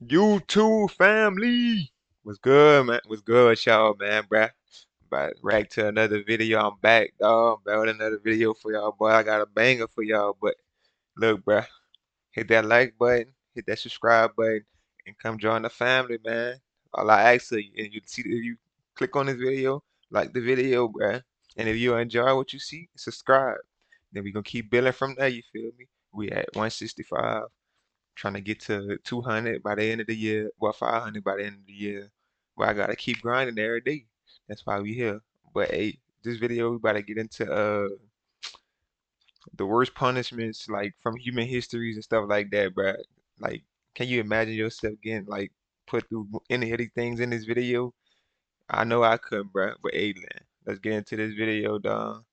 YouTube family. What's good, man? What's good with y'all, man, bruh? Back to another video. I'm back, dog. I'm back with another video for y'all, boy. I got a banger for y'all, but look, bruh, hit that like button, hit that subscribe button, and come join the family, man. All I ask of you, and you see if you click on this video, like the video, bruh. And if you enjoy what you see, subscribe. Then we gonna keep building from there, you feel me? We at 165. Trying to get to 200 by the end of the year, well, 500 by the end of the year. But I gotta keep grinding every day. That's why we here. But hey, this video we about to get into the worst punishments like from human histories and stuff like that, bruh. Like, can you imagine yourself getting like put through any of these things in this video? I know I couldn't, bruh. But hey, man, let's get into this video, dog.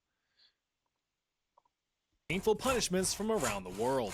Painful punishments from around the world.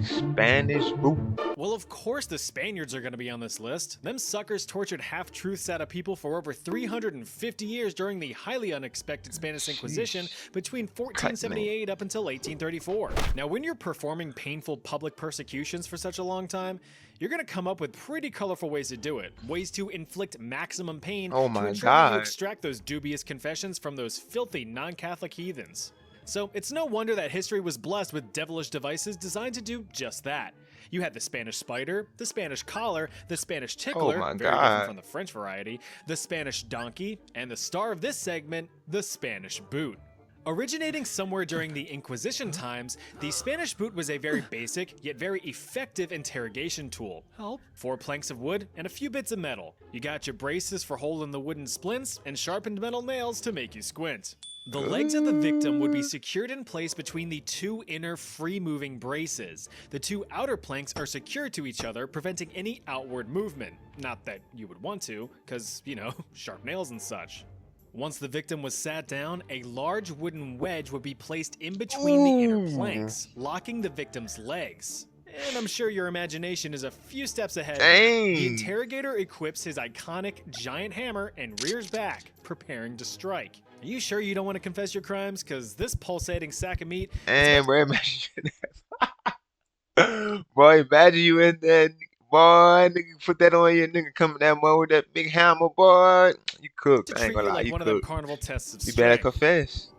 Spanish boot. Well, of course the Spaniards are going to be on this list. Them suckers tortured half-truths out of people for over 350 years during the highly unexpected Spanish Inquisition Sheesh. between Cutting it. 1478 up until 1834. Now, when you're performing painful public persecutions for such a long time, you're going to come up with pretty colorful ways to do it. Ways to inflict maximum pain Oh to my ensure that you God. extract those dubious confessions from those filthy non-Catholic heathens. So it's no wonder that history was blessed with devilish devices designed to do just that. You had the Spanish spider, the Spanish collar, the Spanish Oh tickler, my very different God. from the French variety, the Spanish donkey, and the star of this segment, the Spanish boot. Originating somewhere during the Inquisition times, the Spanish boot was a very basic yet very effective interrogation tool. Help. 4 planks of wood and a few bits of metal. You got your braces for holding the wooden splints and sharpened metal nails to make you squint. The legs of the victim would be secured in place between the 2 inner free-moving braces. The 2 outer planks are secured to each other, preventing any outward movement. Not that you would want to, because, you know, sharp nails and such. Once the victim was sat down, a large wooden wedge would be placed in between the inner Ooh. planks, locking the victim's legs. And I'm sure your imagination is a few steps ahead here. The Dang. interrogator equips his iconic giant hammer and rears back, preparing to strike. Are you sure you don't want to confess your crimes? Because this pulsating sack of meat is And bro, imagine that. Boy, imagine you in there, boy, nigga, put that on your nigga coming that mode with that big hammer, boy. You to cooked. I ain't treat gonna you lie, like you one of them cooked. carnival tests of You better strength. confess.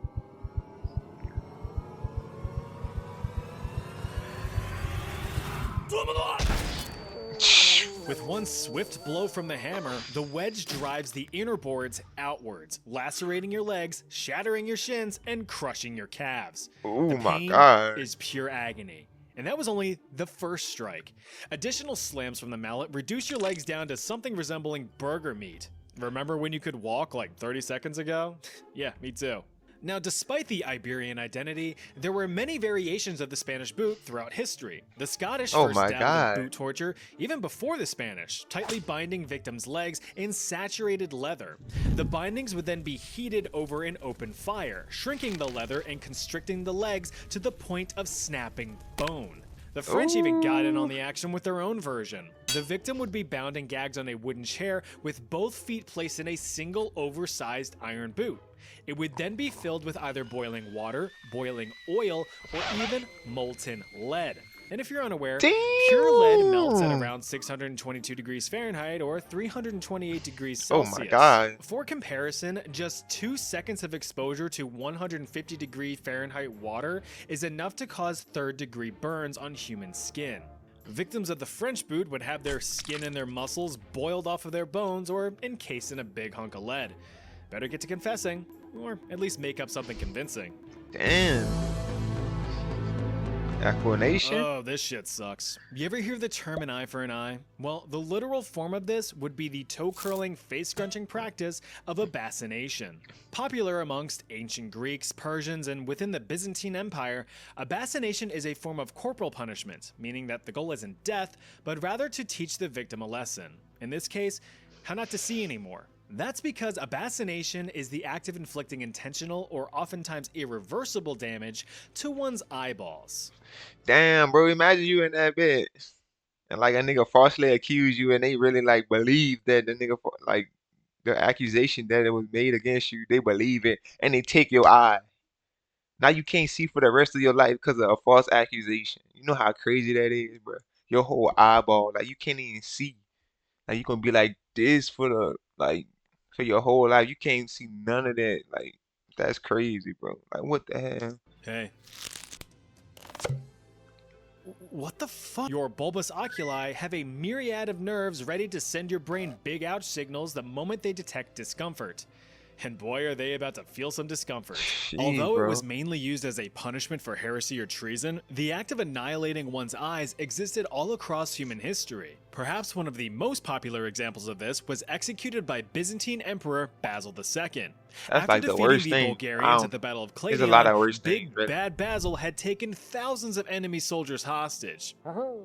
With one swift blow from the hammer, the wedge drives the inner boards outwards, lacerating your legs, shattering your shins, and crushing your calves. Oh The my pain God. is pure agony. And that was only the first strike. Additional slams from the mallet reduce your legs down to something resembling burger meat. Remember when you could walk like 30 seconds ago? Yeah, me too. Now, despite the Iberian identity, there were many variations of the Spanish boot throughout history. The Scottish Oh first my dabbled in God. boot torture even before the Spanish, tightly binding victims' legs in saturated leather. The bindings would then be heated over an open fire, shrinking the leather and constricting the legs to the point of snapping bone. The French even got in on Ooh. the action with their own version. The victim would be bound and gagged on a wooden chair with both feet placed in a single oversized iron boot. It would then be filled with either boiling water, boiling oil, or even molten lead. And if you're unaware, pure lead melts at Damn. around 622 degrees Fahrenheit or 328 degrees Oh my Celsius. God. For comparison, just 2 seconds of exposure to 150 degree Fahrenheit water is enough to cause 3rd degree burns on human skin. Victims of the French boot would have their skin and their muscles boiled off of their bones or encased in a big hunk of lead. Better get to confessing, or at least make up something convincing. Damn. Explanation? Oh, this shit sucks. You ever hear the term an eye for an eye? Well, the literal form of this would be the toe-curling, face-scrunching practice of abacination. Popular amongst ancient Greeks, Persians, and within the Byzantine Empire, abacination is a form of corporal punishment, meaning that the goal isn't death, but rather to teach the victim a lesson. In this case, how not to see anymore. That's because abacination is the act of inflicting intentional or oftentimes irreversible damage to one's eyeballs. Damn, bro, imagine you in that bed. And like a nigga falsely accused you and they really like believe that the nigga like the accusation that it was made against you, they believe it and they take your eye. Now you can't see for the rest of your life because of a false accusation. You know how crazy that is, bro. your whole eyeball, like you can't even see. Like you gonna be like this for the like for your whole life. You can't see none of that. Like that's crazy, bro. Like what the hell? Hey. What the fuck? Your bulbous oculi have a myriad of nerves ready to send your brain big ouch signals the moment they detect discomfort. And boy, are they about to feel some discomfort. Jeez, Although it bro. was mainly used as a punishment for heresy or treason, the act of annihilating one's eyes existed all across human history. Perhaps one of the most popular examples of this was executed by Byzantine Emperor Basil II. That's After like the defeating worst the thing. Bulgarians at the Battle of There's a lot of Cladion, worse Big things, really. Bad Basil had taken thousands of enemy soldiers hostage.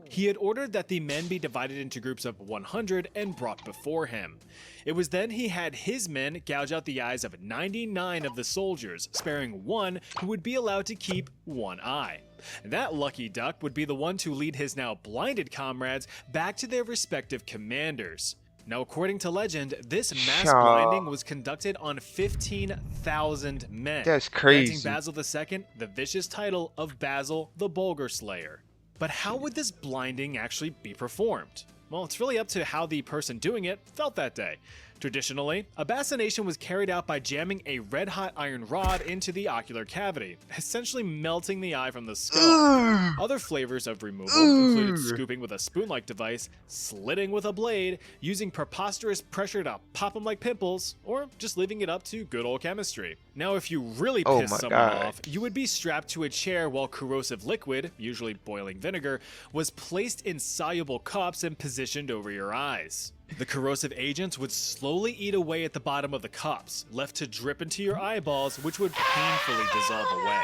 He had ordered that the men be divided into groups of 100 and brought before him. It was then he had his men gouge out the eyes of 99 of the soldiers, sparing one who would be allowed to keep one eye. That lucky duck would be the one to lead his now blinded comrades back to their respective commanders. Now, according to legend, this mass blinding was conducted on 15,000 men. That's granting crazy. Basil II the vicious title of Basil the Bulgar Slayer. But how would this blinding actually be performed? Well, it's really up to how the person doing it felt that day. Traditionally, a bassination was carried out by jamming a red-hot iron rod into the ocular cavity, essentially melting the eye from the skull. Other flavors of removal included scooping with a spoon-like device, slitting with a blade, using preposterous pressure to pop them like pimples, or just leaving it up to good old chemistry. Now, if you really Oh pissed my someone God. off, you would be strapped to a chair while corrosive liquid, usually boiling vinegar, was placed in soluble cups and positioned over your eyes. The corrosive agents would slowly eat away at the bottom of the cups, left to drip into your eyeballs, which would painfully dissolve away.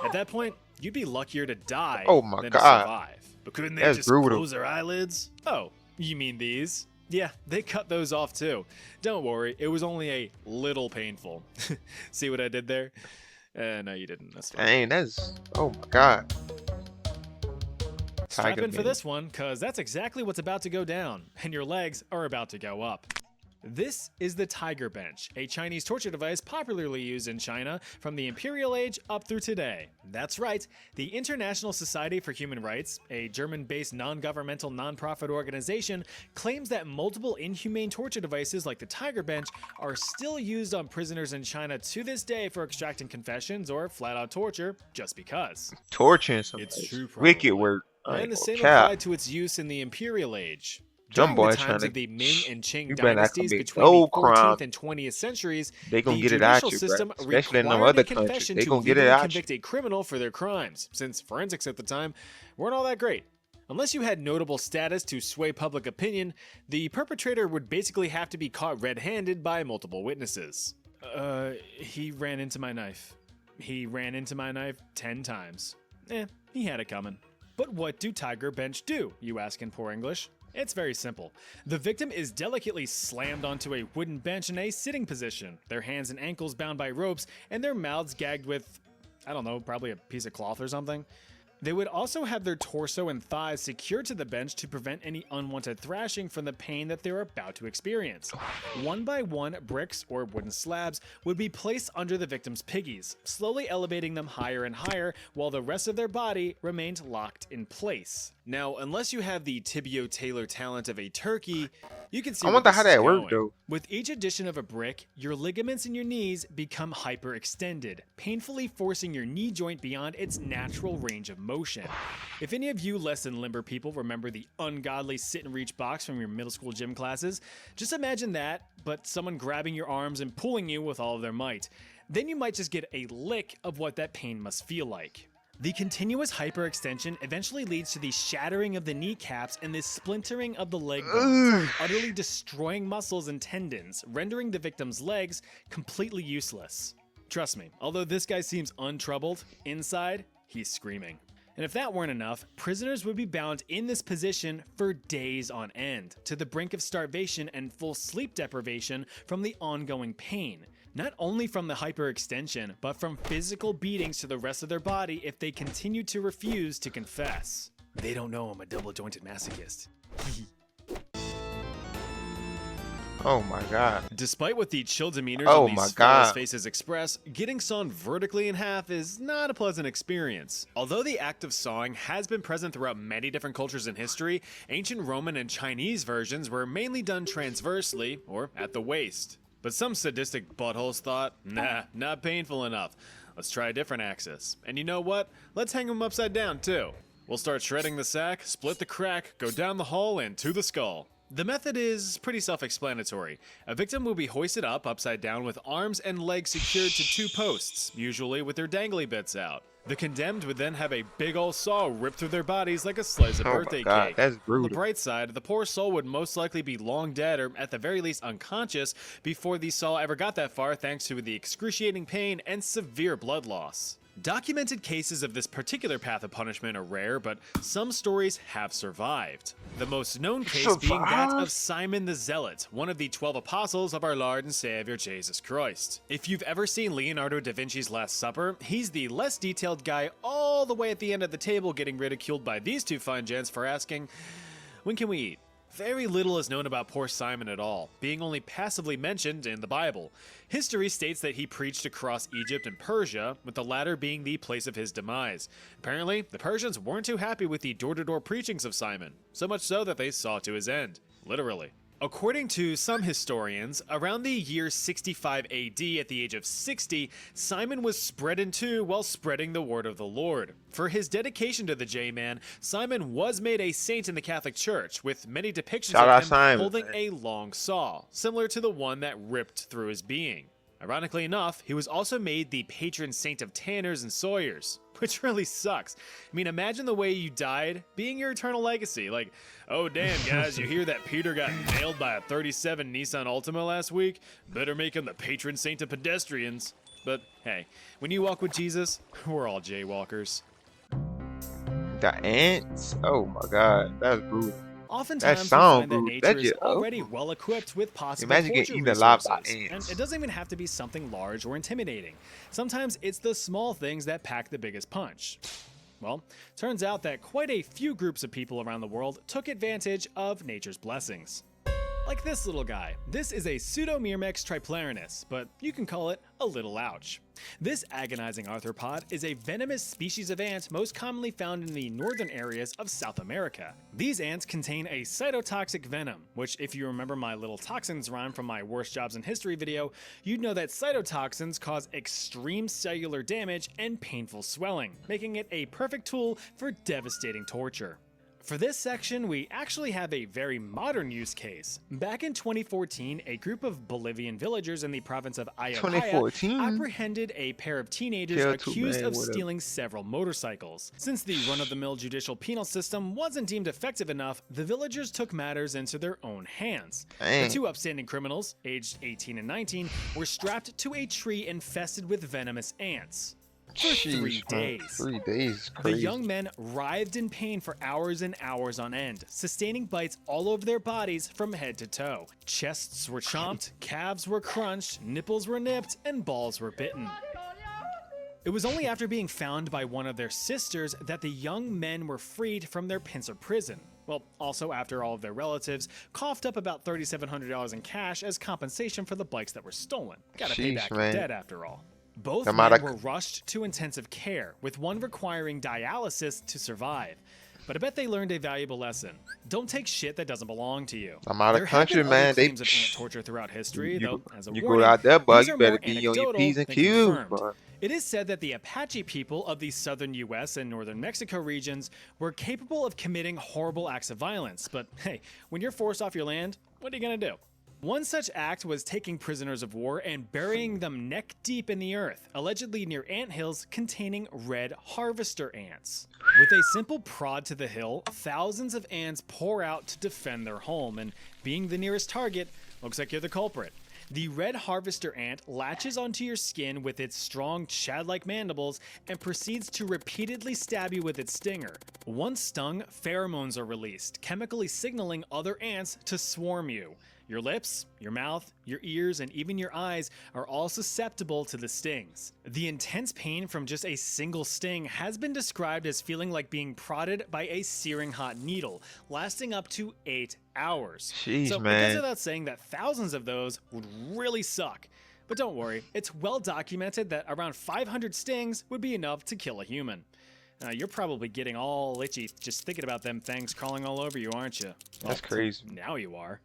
At that point, you'd be luckier to die Oh my than God. to survive. But couldn't they That's just brutal. close their eyelids? Oh, you mean these? Yeah, they cut those off too. Don't worry, it was only a little painful. See what I did there? No, you didn't. That's fine. Dang, that's oh my God. Strap in for Man. this one, cause that's exactly what's about to go down, and your legs are about to go up. This is the Tiger Bench, a Chinese torture device popularly used in China from the Imperial Age up through today. That's right, the International Society for Human Rights, a German-based non-governmental non-profit organization, claims that multiple inhumane torture devices like the Tiger Bench are still used on prisoners in China to this day for extracting confessions or flat-out torture just because. Torturing somebody. It's true, Wicked probably. work. I And ain't the gonna same cap. applied to its use in the Imperial Age. Them During boys the times tryna- of the Ming and Qing You better not dynasties commit between no the 14th crime. and 20th centuries, They gonna the get it out judicial you, system bro. Especially in them required other a countries. confession They to gonna get it legally out you. convict a criminal for their crimes, since forensics at the time weren't all that great. Unless you had notable status to sway public opinion, the perpetrator would basically have to be caught red-handed by multiple witnesses. He ran into my knife. He ran into my knife 10 times. He had it coming. But what do Tiger Bench do, you ask in poor English? It's very simple. The victim is delicately slammed onto a wooden bench in a sitting position, their hands and ankles bound by ropes, and their mouths gagged with, I don't know, probably a piece of cloth or something. They would also have their torso and thighs secured to the bench to prevent any unwanted thrashing from the pain that they're about to experience. One by one, bricks or wooden slabs would be placed under the victim's piggies, slowly elevating them higher and higher while the rest of their body remained locked in place. Now, unless you have the Tibio Taylor talent of a turkey, you can see I where wonder this how is that worked going. though. With each addition of a brick, your ligaments in your knees become hyperextended, painfully forcing your knee joint beyond its natural range of motion. If any of you less than limber people remember the ungodly sit and reach box from your middle school gym classes, just imagine that, but someone grabbing your arms and pulling you with all of their might. Then you might just get a lick of what that pain must feel like. The continuous hyperextension eventually leads to the shattering of the kneecaps and the splintering of the leg bones, utterly destroying muscles and tendons, rendering the victim's legs completely useless. Trust me, although this guy seems untroubled, inside, he's screaming. And if that weren't enough, prisoners would be bound in this position for days on end, to the brink of starvation and full sleep deprivation from the ongoing pain. Not only from the hyperextension, but from physical beatings to the rest of their body if they continue to refuse to confess. They don't know I'm a double-jointed masochist. Oh my god. Despite what the chill demeanors Oh on my these fellas' god. faces express, getting sawn vertically in half is not a pleasant experience. Although the act of sawing has been present throughout many different cultures in history, ancient Roman and Chinese versions were mainly done transversely, or at the waist. But some sadistic buttholes thought, nah, not painful enough. Let's try a different axis. And you know what? Let's hang them upside down too. We'll start shredding the sack, split the crack, go down the hull, and to the skull. The method is pretty self-explanatory. A victim will be hoisted up upside down with arms and legs secured to two posts, usually with their dangly bits out. The condemned would then have a big ol' saw ripped through their bodies like a slice of Oh my birthday god. cake. That's On the brutal. bright side, the poor soul would most likely be long dead or at the very least unconscious before the saw ever got that far thanks to the excruciating pain and severe blood loss. Documented cases of this particular path of punishment are rare, but some stories have survived. The most known case being that of Simon the Zealot, one of the 12 apostles of our Lord and Savior Jesus Christ. If you've ever seen Leonardo da Vinci's Last Supper, he's the less detailed guy all the way at the end of the table getting ridiculed by these two fine gents for asking, "When can we eat?" Very little is known about poor Simon at all, being only passively mentioned in the Bible. History states that he preached across Egypt and Persia, with the latter being the place of his demise. Apparently, the Persians weren't too happy with the door-to-door preachings of Simon, so much so that they saw to his end. Literally. According to some historians, around the year 65 AD, at the age of 60, Simon was spread in two while spreading the word of the Lord. For his dedication to the J-Man, Simon was made a saint in the Catholic Church, with many depictions Shout out of him Simon, holding man. a long saw, similar to the one that ripped through his being. Ironically enough, he was also made the patron saint of tanners and sawyers, which really sucks. I mean, imagine the way you died being your eternal legacy. Like, oh damn guys, you hear that Peter got nailed by a 37 Nissan Altima last week? Better make him the patron saint of pedestrians. But hey, when you walk with Jesus, we're all jaywalkers. The ants. Oh my god. That's brutal. Oftentimes, we sound find that brutal. nature That is just- oh. already well equipped with possible Imagine torture getting eaten alive by resources, and ants. it doesn't even have to be something large or intimidating. Sometimes it's the small things that pack the biggest punch. Well, turns out that quite a few groups of people around the world took advantage of nature's blessings. Like this little guy. This is a Pseudomyrmex triplarinus, but you can call it a little ouch. This agonizing arthropod is a venomous species of ant most commonly found in the northern areas of South America. These ants contain a cytotoxic venom, which if you remember my little toxins rhyme from my worst jobs in history video, you'd know that cytotoxins cause extreme cellular damage and painful swelling, making it a perfect tool for devastating torture. For this section, we actually have a very modern use case. Back in 2014, a group of Bolivian villagers in the province of Ayopaya 2014? apprehended a pair of teenagers Kill two accused men of with a- stealing several motorcycles. Since the run-of-the-mill judicial penal system wasn't deemed effective enough, the villagers took matters into their own hands. Dang. The two upstanding criminals, aged 18 and 19, were strapped to a tree infested with venomous ants. For 3 Jeez, man. days. 3 days is The crazy. young men writhed in pain for hours and hours on end, sustaining bites all over their bodies from head to toe. Chests were chomped, calves were crunched, nipples were nipped, and balls were bitten. It was only after being found by one of their sisters that the young men were freed from their pincer prison. Well, also after all of their relatives coughed up about $3,700 in cash as compensation for the bikes that were stolen. Gotta pay Sheesh, back your man. debt after all. Both I'm men outta- were rushed to intensive care, with one requiring dialysis to survive. But I bet they learned a valuable lesson. Don't take shit that doesn't belong to you. I'm out of There have country, been man. other They claims of ant torture throughout history, though, as a you warning, go out there, bud. these You are better more be on your anecdotal P's and than Q's, confirmed. bud. It is said that the Apache people of the southern US and northern Mexico regions were capable of committing horrible acts of violence, but hey, when you're forced off your land, what are you gonna do? One such act was taking prisoners of war and burying them neck deep in the earth, allegedly near anthills containing red harvester ants. With a simple prod to the hill, thousands of ants pour out to defend their home, and being the nearest target, looks like you're the culprit. The red harvester ant latches onto your skin with its strong chad-like mandibles and proceeds to repeatedly stab you with its stinger. Once stung, pheromones are released, chemically signaling other ants to swarm you. Your lips, your mouth, your ears, and even your eyes are all susceptible to the stings. The intense pain from just a single sting has been described as feeling like being prodded by a searing hot needle, lasting up to 8 hours. Jeez, So it goes man. without saying that thousands of those would really suck. But don't worry, it's well documented that around 500 stings would be enough to kill a human. You're probably getting all itchy just thinking about them things crawling all over you, aren't you? That's crazy. Now you are.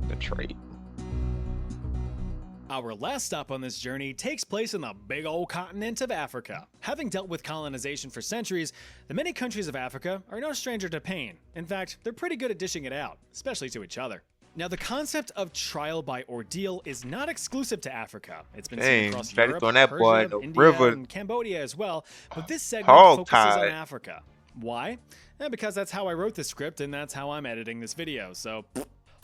The trait. Our last stop on this journey takes place in the big old continent of Africa. Having dealt with colonization for centuries, the many countries of Africa are no stranger to pain. In fact, they're pretty good at dishing it out, especially to each other. Now, the concept of trial by ordeal is not exclusive to Africa. It's been seen across Try to Europe, throw that boy Persia, in the India, river. and Cambodia as well, but this segment Hog focuses on tie. Africa. Why? Because that's how I wrote the script and that's how I'm editing this video, so...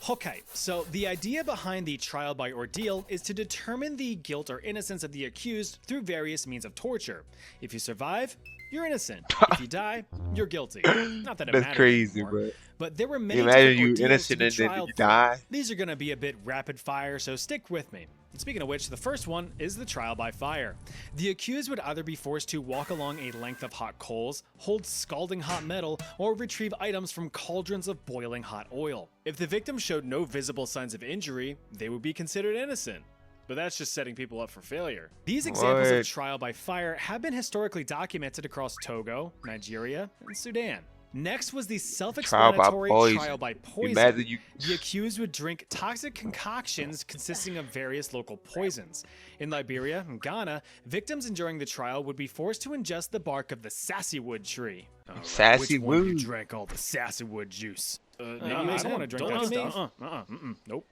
Okay, so the idea behind the trial by ordeal is to determine the guilt or innocence of the accused through various means of torture. If you survive, you're innocent. If you die, you're guilty. Not that it That's matters crazy, anymore, bro. but there were many Imagine different you ordeals to innocent be and then trialed you for. die. These are going to be a bit rapid fire, so stick with me. And speaking of which, the first one is the trial by fire. The accused would either be forced to walk along a length of hot coals, hold scalding hot metal, or retrieve items from cauldrons of boiling hot oil. If the victim showed no visible signs of injury, they would be considered innocent. But that's just setting people up for failure. These examples What? of trial by fire have been historically documented across Togo, Nigeria, and Sudan. Next was the self-explanatory trial by poison. Imagine you. The accused would drink toxic concoctions consisting of various local poisons. In Liberia and Ghana, victims enduring the trial would be forced to ingest the bark of the sassywood tree. Sassy Which one of you wood. drank all the sassywood juice? No, you I don't ain't want to drink don't that ask stuff. Nope.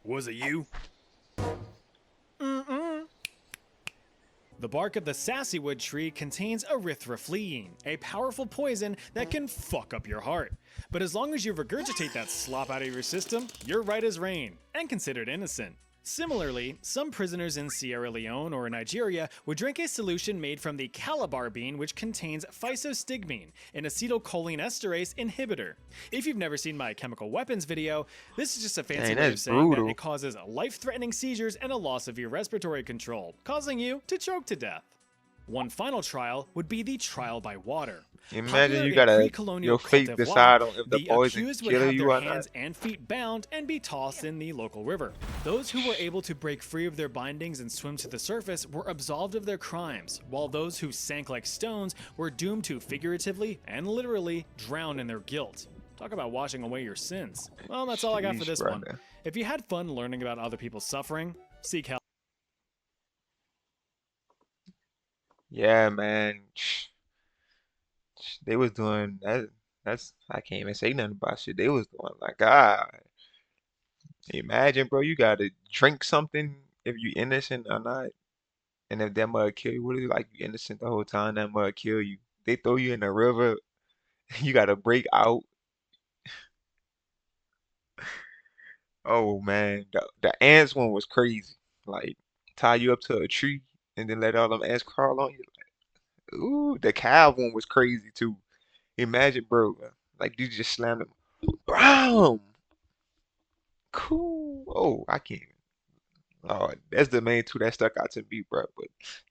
Was it you? The bark of the sassywood tree contains erythroflein, a powerful poison that can fuck up your heart. But as long as you regurgitate that slop out of your system, you're right as rain, and considered innocent. Similarly, some prisoners in Sierra Leone or Nigeria would drink a solution made from the calabar bean which contains physostigmine, an acetylcholinesterase inhibitor. If you've never seen my chemical weapons video, this is just a fancy Dang, way of that's saying brutal. that it causes life-threatening seizures and a loss of your respiratory control, causing you to choke to death. One final trial would be the trial by water. Imagine Popular you in gotta pre-colonial your fate Côte d'Ivoire, decide on if the poison accused would kill have you their or hands not. and feet bound and be tossed in the local river. Those who were able to break free of their bindings and swim to the surface were absolved of their crimes, while those who sank like stones were doomed to figuratively and literally drown in their guilt. Talk about washing away your sins. Well, that's all I got for Sheesh, this one. brother. If you had fun learning about other people's suffering, seek help. Yeah, man. They was doing that. That's I can't even say nothing about shit. They was doing like God. Imagine, bro, you gotta drink something if you innocent or not, and if that mud kill you, what is it like you innocent the whole time that mud kill you? They throw you in the river, you gotta break out. Oh man, the ants one was crazy. Like tie you up to a tree and then let all them ants crawl on you. Ooh, the cow one was crazy too. Imagine, bro, like you just slammed them. Brown, cool. Oh, I can't. Oh, that's the main two that stuck out to me, bro.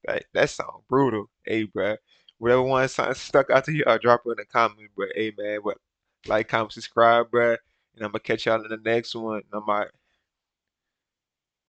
But that sound brutal. Hey, bro, whatever one stuck out to you, I'll drop it in the comments. But hey, man, what like, comment, subscribe, bro, and I'm gonna catch y'all in the next one. I'm out.